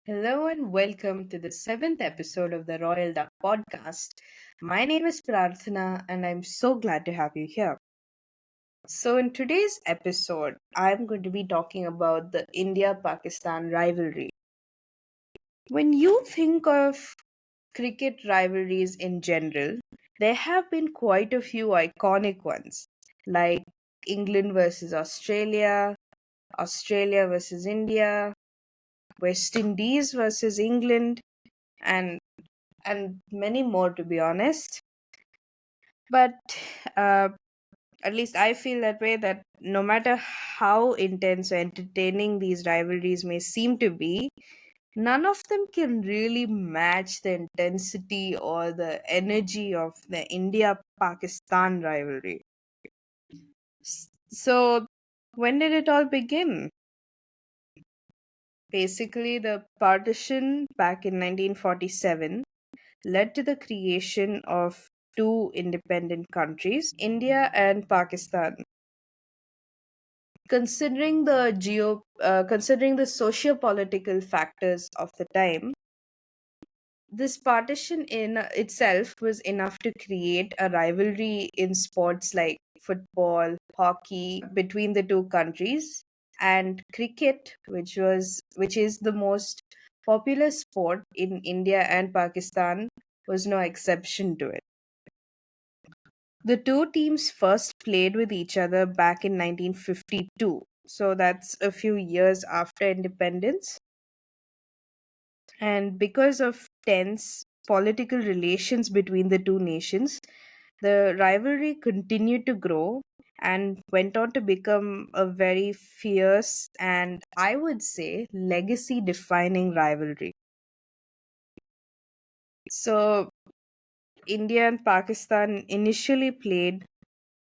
Hello and welcome to the seventh episode of the Royal Duck podcast. My name is Prarthana and I'm so glad to have you here. So, in today's episode, I'm going to be talking about the India Pakistan rivalry. When you think of cricket rivalries in general, there have been quite a few iconic ones, like England versus Australia, Australia versus India, West Indies versus England, and many more, to be honest. But uh, at least I feel that way, that no matter how intense or entertaining these rivalries may seem to be, none of them can really match the intensity or the energy of the India Pakistan rivalry. So, when did it all begin? Basically, the partition back in 1947 led to the creation of two independent countries, India and Pakistan. Considering the socio-political factors of the time, this partition in itself was enough to create a rivalry in sports like football, hockey between the two countries, and cricket, which is the most popular sport in India and Pakistan, was no exception to it. The two teams first played with each other back in 1952, so that's a few years after independence. And because of tense political relations between the two nations, the rivalry continued to grow and went on to become a very fierce and, I would say, legacy defining rivalry. So, India and Pakistan initially played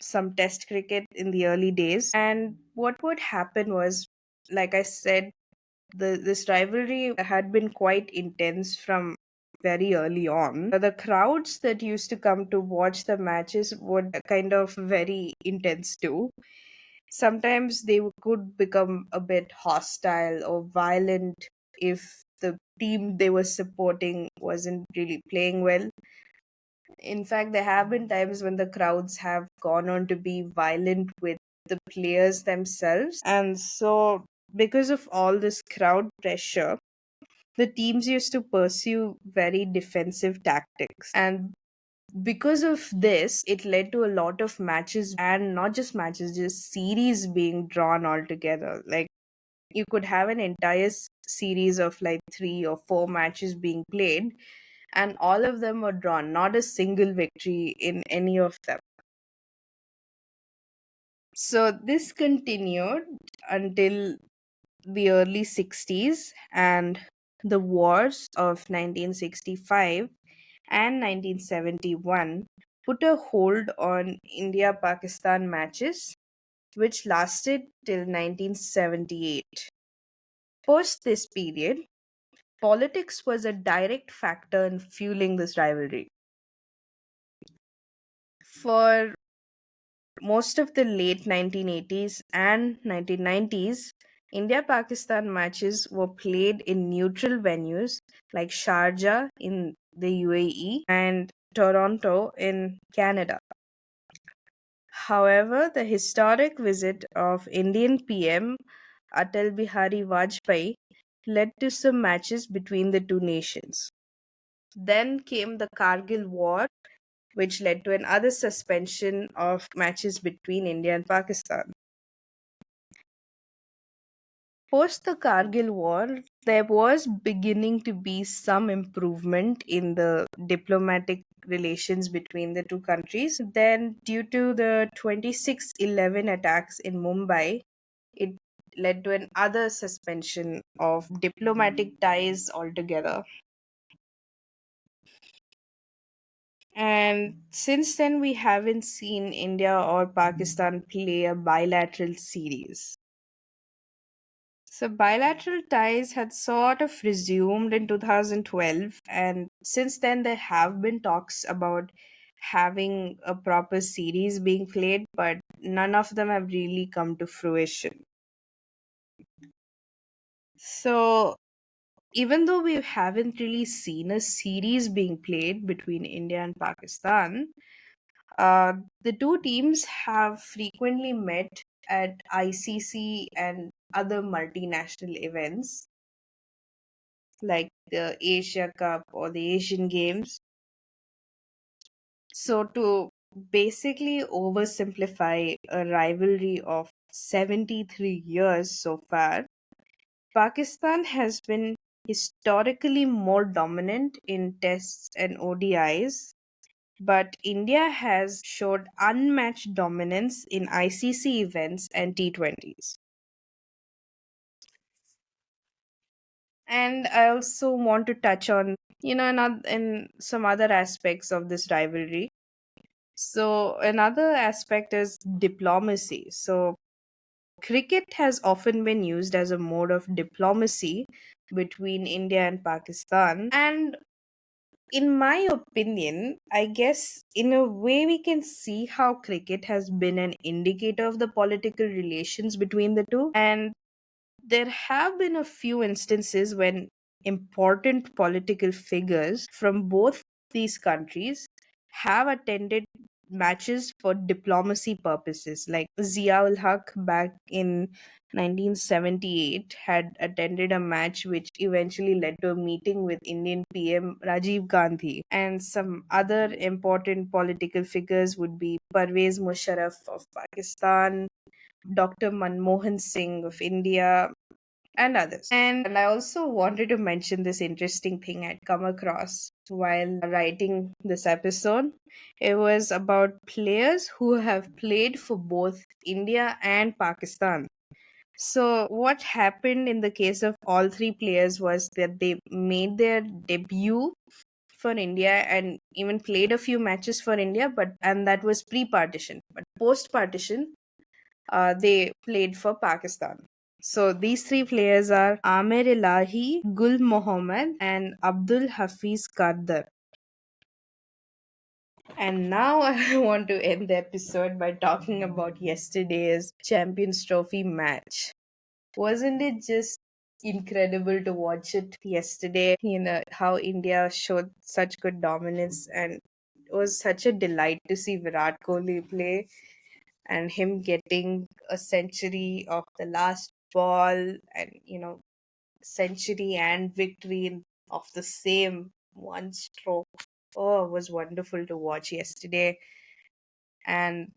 some test cricket in the early days, and what would happen was, like I said, this rivalry had been quite intense from very early on. The crowds that used to come to watch the matches would kind of very intense too. Sometimes they could become a bit hostile or violent if the team they were supporting wasn't really playing well. In fact, there have been times when the crowds have gone on to be violent with the players themselves. And so, because of all this crowd pressure, the teams used to pursue very defensive tactics. And because of this, it led to a lot of matches, and not just matches, just series being drawn altogether. Like, you could have an entire series of like 3 or 4 matches being played, and all of them were drawn, not a single victory in any of them. So this continued until the early 60s, and the wars of 1965 and 1971 put a hold on India Pakistan matches, which lasted till 1978. Post this period, politics was a direct factor in fueling this rivalry. For most of the late 1980s and 1990s, India Pakistan matches were played in neutral venues like Sharjah in the UAE and Toronto in Canada. However, the historic visit of Indian PM Atal Bihari Vajpayee led to some matches between the two nations. Then came the Kargil War, which led to another suspension of matches between India and Pakistan. Post the Kargil War, there was beginning to be some improvement in the diplomatic relations between the two countries. Then, due to the 26/11 attacks in Mumbai, it led to another suspension of diplomatic ties altogether. And since then, we haven't seen India or Pakistan play a bilateral series. So, bilateral ties had sort of resumed in 2012, and since then, there have been talks about having a proper series being played, but none of them have really come to fruition. So, even though we haven't really seen a series being played between India and Pakistan, uh, the two teams have frequently met at ICC and other multinational events like the Asia Cup or the Asian Games. So, to basically oversimplify a rivalry of 73 years so far, Pakistan has been historically more dominant in tests and ODIs, but India has showed unmatched dominance in ICC events and T20s. And I also want to touch on, in some other aspects of this rivalry. So, another aspect is diplomacy. So, cricket has often been used as a mode of diplomacy between India and Pakistan. And in my opinion, I guess in a way we can see how cricket has been an indicator of the political relations between the two. And there have been a few instances when important political figures from both these countries have attended matches for diplomacy purposes. Like Zia ul Haq back in 1978 had attended a match which eventually led to a meeting with Indian PM Rajiv Gandhi. And some other important political figures would be Parvez Musharraf of Pakistan, Dr. Manmohan Singh of India, and others. And I also wanted to mention this interesting thing I'd come across while writing this episode. It was about players who have played for both India and Pakistan. So, what happened in the case of all three players was that they made their debut for India and even played a few matches for India, but and that was pre-partition. But post-partition, they played for Pakistan. So these three players are Amir Elahi, Gul Mohammed, and Abdul Hafiz Kardar. And now I want to end the episode by talking about yesterday's Champions Trophy match. Wasn't it just incredible to watch it yesterday? How India showed such good dominance, and it was such a delight to see Virat Kohli play and him getting a century of the last ball, and century and victory of the same one stroke. Oh, it was wonderful to watch yesterday. And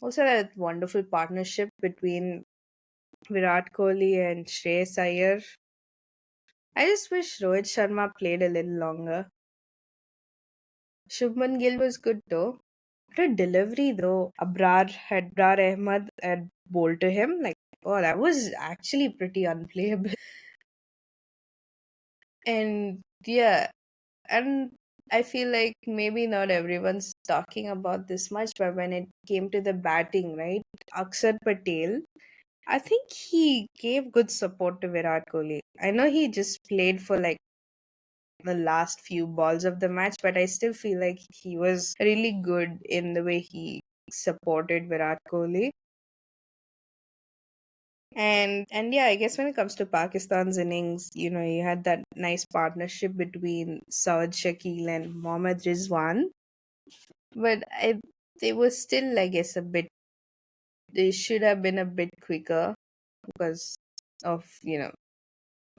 also that wonderful partnership between Virat Kohli and Shreyas Iyer. I just wish Rohit Sharma played a little longer. Shubman Gill was good though. What a delivery though. Abrar Ahmed had bowled to him. Like, oh, that was actually pretty unplayable. And yeah, and I feel like maybe not everyone's talking about this much, but when it came to the batting, right? Akshar Patel, I think he gave good support to Virat Kohli. I know he just played for like the last few balls of the match, but I still feel like he was really good in the way he supported Virat Kohli. And yeah, I guess when it comes to Pakistan's innings, you had that nice partnership between Saad Shakil and Mohammad Rizwan. But they were still, I guess, a bit. They should have been a bit quicker because of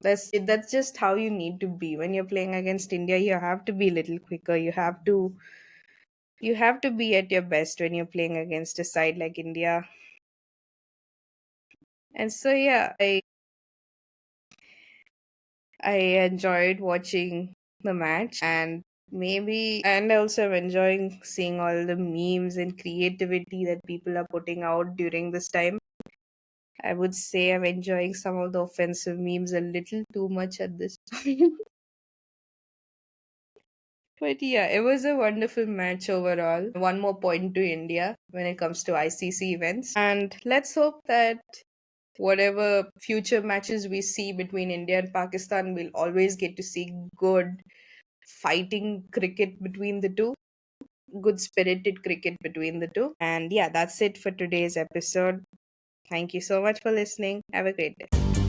that's just how you need to be when you're playing against India. You have to be a little quicker. You have to be at your best when you're playing against a side like India. And so yeah, I enjoyed watching the match, and also I'm enjoying seeing all the memes and creativity that people are putting out during this time. I would say I'm enjoying some of the offensive memes a little too much at this time. But yeah, it was a wonderful match overall. One more point to India when it comes to ICC events. And let's hope that whatever future matches we see between India and Pakistan, we'll always get to see good fighting cricket between the two, good spirited cricket between the two. And yeah, that's it for today's episode. Thank you so much for listening. Have a great day.